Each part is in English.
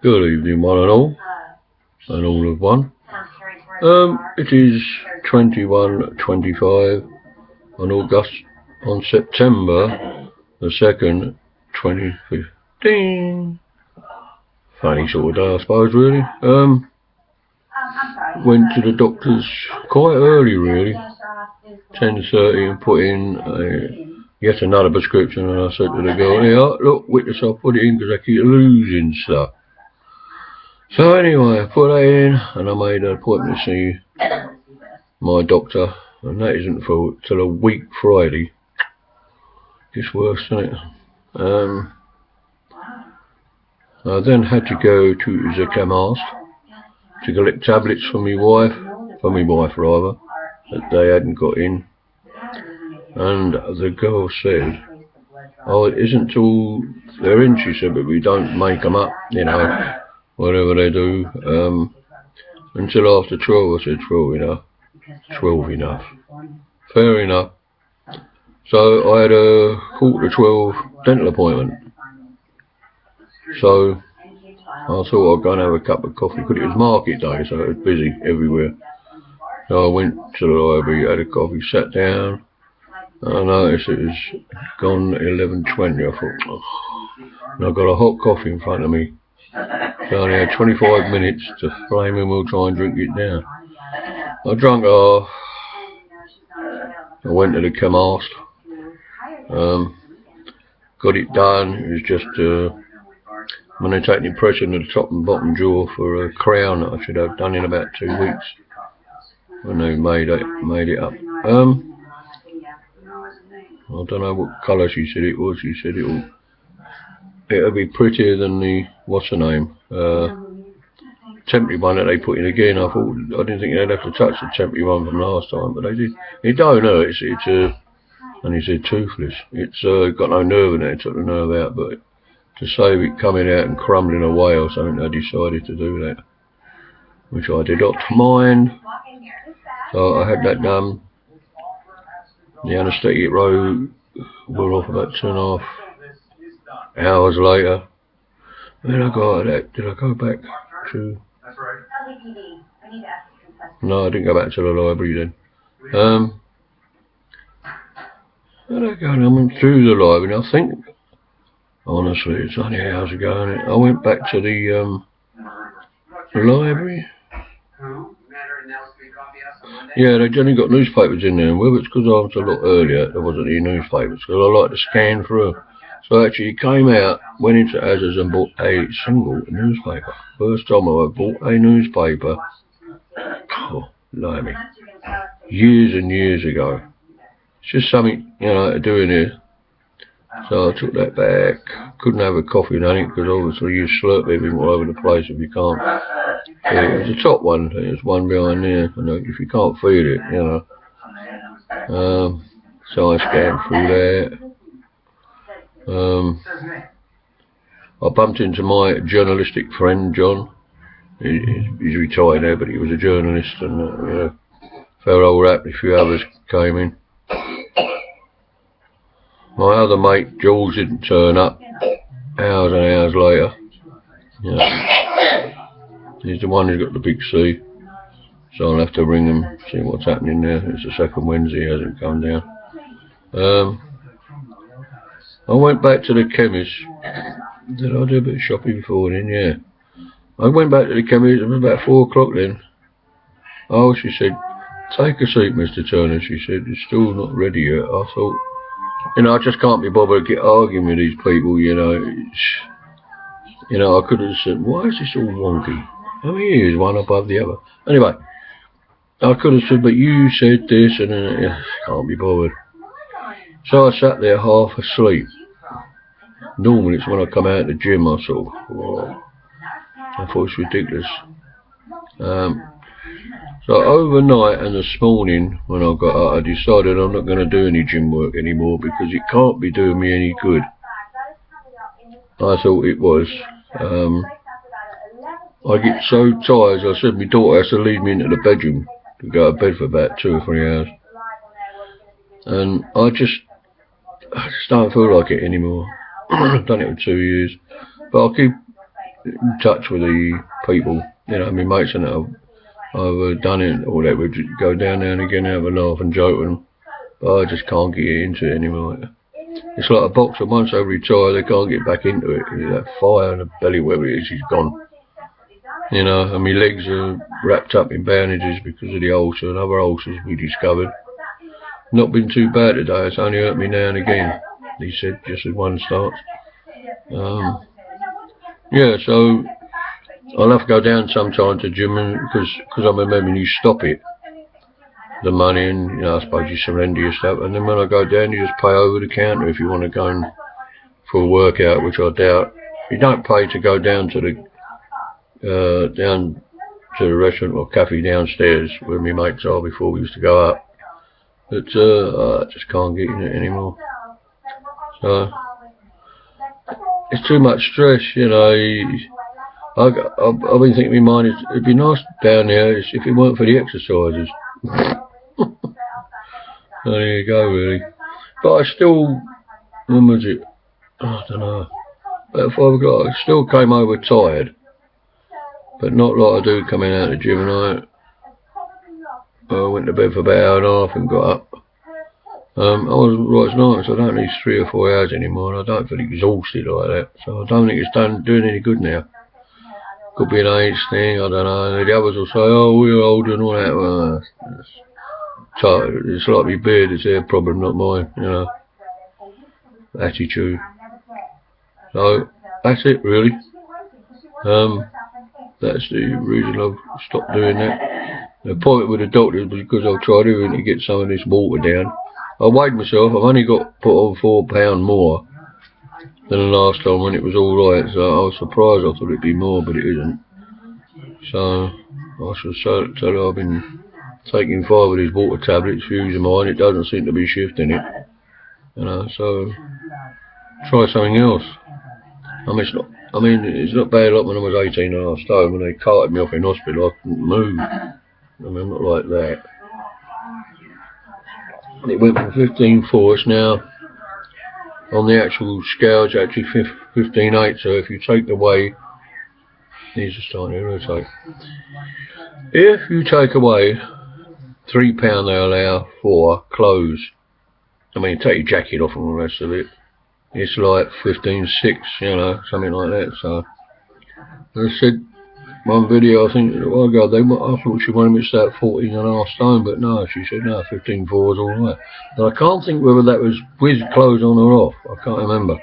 Good evening, one and all of one. It is 21:25 on September the 2nd, 2015. Funny sort of day, I suppose, really. Went to the doctor's quite early, really, 10:30, and put in yet another prescription. And I said to the girl, "Yeah, look, witness, I'll put it in because I keep losing stuff." So anyway, I put that in, and I made an appointment to see my doctor, and that isn't till a week Friday. Just worse, isn't it? I then had to go to the chemist to collect tablets for my wife that they hadn't got in. And the girl said, "Oh, it isn't till they're in," she said, "but we don't make them up, you know, whatever they do, until after 12. I said, 12 enough. 12 enough. Fair enough. So I had a 11:45 dental appointment. So I thought I'd go and have a cup of coffee, because it was market day, so it was busy everywhere. So I went to the library, had a coffee, sat down, and I noticed it was gone 11:20. I thought, oh. And I got a hot coffee in front of me. So I only had 25 minutes to flame and we'll try and drink it down. I drank half. I went to the chemist. Got it done. It was just when they take an impression of the top and bottom jaw for a crown that I should have done in about 2 weeks. When they made it up. I don't know what colour she said it was. She said it'll be prettier than the, what's the name, temporary one that they put in again. I didn't think they'd have to touch the temporary one from last time, but they did. It don't hurt. And he said toothless. It's got no nerve in it. They took the nerve out, but to save it coming out and crumbling away or something, they decided to do that, which I did not mind. So I had that done. The anaesthetic row were off about 2.5 hours later. And then I got that. Did I go back to? No, I didn't go back to the library then. And I went through the library, and I think, honestly, it's only hours ago, and I went back to the library. Yeah, they'd only got newspapers in there, and whether it's because I was a lot earlier, there wasn't any newspapers, because I like to scan through. So actually, he came out, went into Asda's and bought a single newspaper. First time I bought a newspaper, oh, blimey, years and years ago. It's just something, you know, to do in here. So I took that back. Couldn't have a coffee and anything, because obviously you slurp everything all over the place if you can't. Yeah, it was the top one. There's one behind there. And if you can't feed it, you know. So I scanned through that. I bumped into my journalistic friend John. He's retired now, but he was a journalist, and you know, felt all right. A few others came in. My other mate Jules didn't turn up. Hours and hours later. Yeah. He's the one who's got the big C. So I'll have to ring him, see what's happening there. It's the second Wednesday, he hasn't come down. I went back to the chemist. Did I do a bit of shopping before then? Yeah. I went back to the chemist, it was about 4 o'clock then. Oh, she said, "Take a seat, Mr. Turner." She said, "It's still not ready yet." I thought, you know, I just can't be bothered to get arguing with these people, you know. You know, I could have said, "Why is this all wonky?" I mean, here's one above the other. Anyway, I could have said, "But you said this," and can't be bothered. So I sat there half asleep. Normally it's when I come out of the gym, I sort of, whoa. I thought it's ridiculous. So overnight and this morning when I got up, I decided I'm not going to do any gym work anymore, because it can't be doing me any good. I thought it was. I get so tired, I said my daughter has to lead me into the bedroom to go to bed for about 2 or 3 hours. And I just don't feel like it anymore. I've done it for 2 years. But I'll keep in touch with the people. You know, my mates and that I've done it, or that would go down there and again, have a laugh and joke with them. But I just can't get into it anymore. It's like a boxer, once they retire, they can't get back into it. That fire in the belly, wherever it is gone. You know, and my legs are wrapped up in bandages because of the ulcer and other ulcers we discovered. Not been too bad today, it's only hurt me now and again, he said, just as one starts. Yeah, so I'll have to go down sometime to gym because I'm remembering you stop it, the money, and you know, I suppose you surrender your stuff, and then when I go down you just pay over the counter if you want to go in for a workout, which I doubt. You don't pay to go down to the restaurant or cafe downstairs where my mates are before we used to go up, but I just can't get in it anymore. So it's too much stress, you know. I've been thinking in my mind, it'd be nice down there if it weren't for the exercises. So there you go, really. But I still, when was it? I don't know. About 5 o'clock, I still came over tired. But not like I do coming out of the gym, and I went to bed for about an hour and a half and got up. I wasn't right tonight, so I don't need 3 or 4 hours anymore, and I don't feel exhausted like that. So I don't think it's doing any good now. Could be an age thing, I don't know. The others will say, oh, we're older and all that. Well, it's like my beard, it's their problem, not mine, you know. Attitude. So, that's it, really. That's the reason I've stopped doing that. The appointment with the doctor was because I've tried everything to get some of this water down. I weighed myself, I've only got put on 4 pound more than the last time when it was alright, so I was surprised. I thought it'd be more, but it isn't. So I should tell her I've been taking 5 of these water tablets, Fusamine. It doesn't seem to be shifting it, you know. So try something else. I mean, it's not bad. Like when I was 18 and a half stone, when they carted me off in hospital, I couldn't move. I mean, I'm not like that. It went from 15.4. It's now on the actual scale, it's actually 15.8. So if you take away, these are starting to irritate. If you take away £3 they allow for clothes, I mean, take your jacket off and all the rest of it, it's like 15.6, you know, something like that. So I said one video, I think a while ago, I thought she wanted me to stay at 14.5 stone, but no, she said no, 15.4 is all right. But I can't think whether that was with clothes on or off. I can't remember.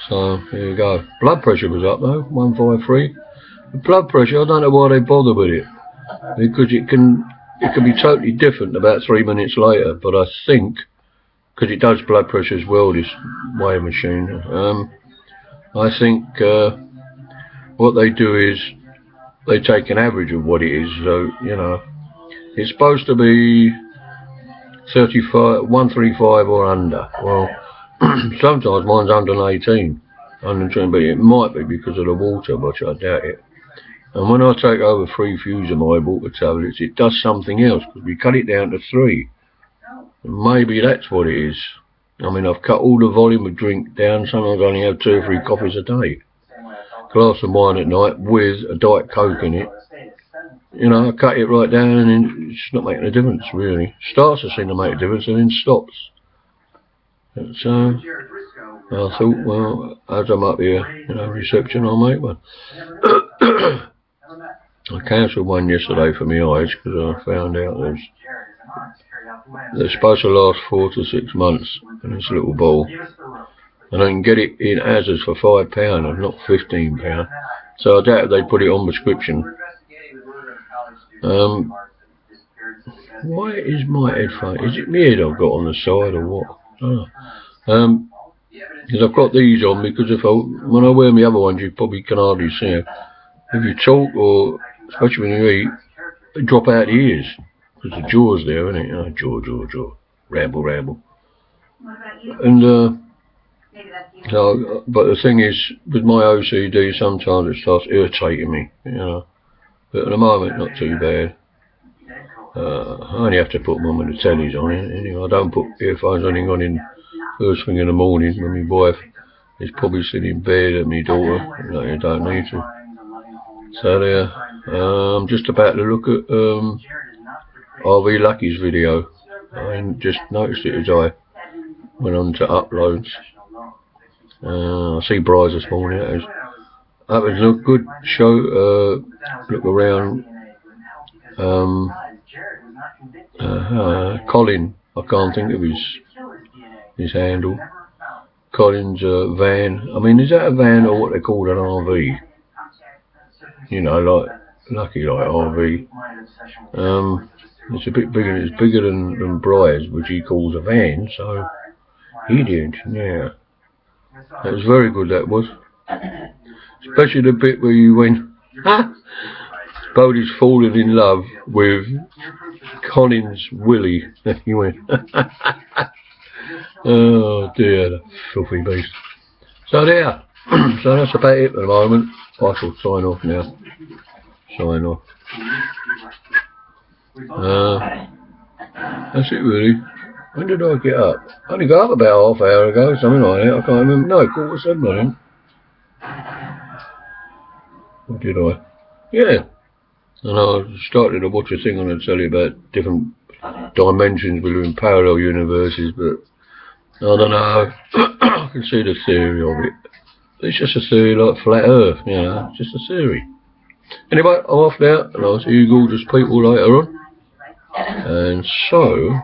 So there you go. Blood pressure was up though, 153. The blood pressure, I don't know why they bother with it, because it can be totally different about 3 minutes later. But I think, because it does blood pressure as well, this weigh machine, I think what they do is they take an average of what it is. So, you know, it's supposed to be 135 or under. Well, sometimes mine's 118, but it might be because of the water, but I doubt it. And when I take over 3 Fusamine water tablets, it does something else, because we cut it down to 3. And maybe that's what it is. I mean, I've cut all the volume of drink down. Sometimes I only have 2 or 3 coffees a day. Glass of wine at night with a Diet Coke in it. You know, I cut it right down, and it's not making a difference, really. Starts to seem to make a difference and then stops. So I thought, well, as I'm up here, you know, reception, I'll make one. I cancelled one yesterday for my eyes because I found out they're supposed to last 4 to 6 months in this little ball. And I can get it in Asda's for £5 and not £15. So I doubt if they put it on prescription. Why is my headphone? Is it my head I've got on the side or what? Oh. Because I've got these on because when I wear my other ones, you probably can hardly see them. If you talk, or especially when you eat, they drop out the ears because the jaw's there, isn't it? Oh, jaw. Ramble. And so, but the thing is, with my OCD, sometimes it starts irritating me, you know. But at the moment, not too bad. I only have to put them on when the telly's on. Anyway, I don't put earphones on in first thing in the morning when my wife He's probably sitting in bed at my daughter. No, you don't need to. So there. I'm just about to look at RV Lucky's video. I just noticed it as I went on to uploads. I see Bryce this morning. That was a good show. Look around. Colin, I can't think of his handle. Colin's van. I mean, is that a van or what they call an RV? You know, like Lucky, like RV. It's a bit bigger. It's bigger than Bry's, which he calls a van. So he did, yeah. That was very good. That was, especially the bit where you went, ha! Bodie's fallen in love with Colin's Willie. You went, oh dear, the filthy beast. So there. So that's about it at the moment. I shall sign off now. Sign off. That's it really. When did I get up? I only got up about half hour ago, something like that. I can't remember. No, 7:15, I think. What did I? Yeah. And I started to watch a thing on the telly about different dimensions within parallel universes, but I don't know. I can see the theory of it. It's just a theory like flat Earth, you know, just a theory. Anyway, I'm off now, and I'll see you gorgeous people later on. And so,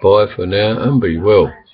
bye for now, and be well.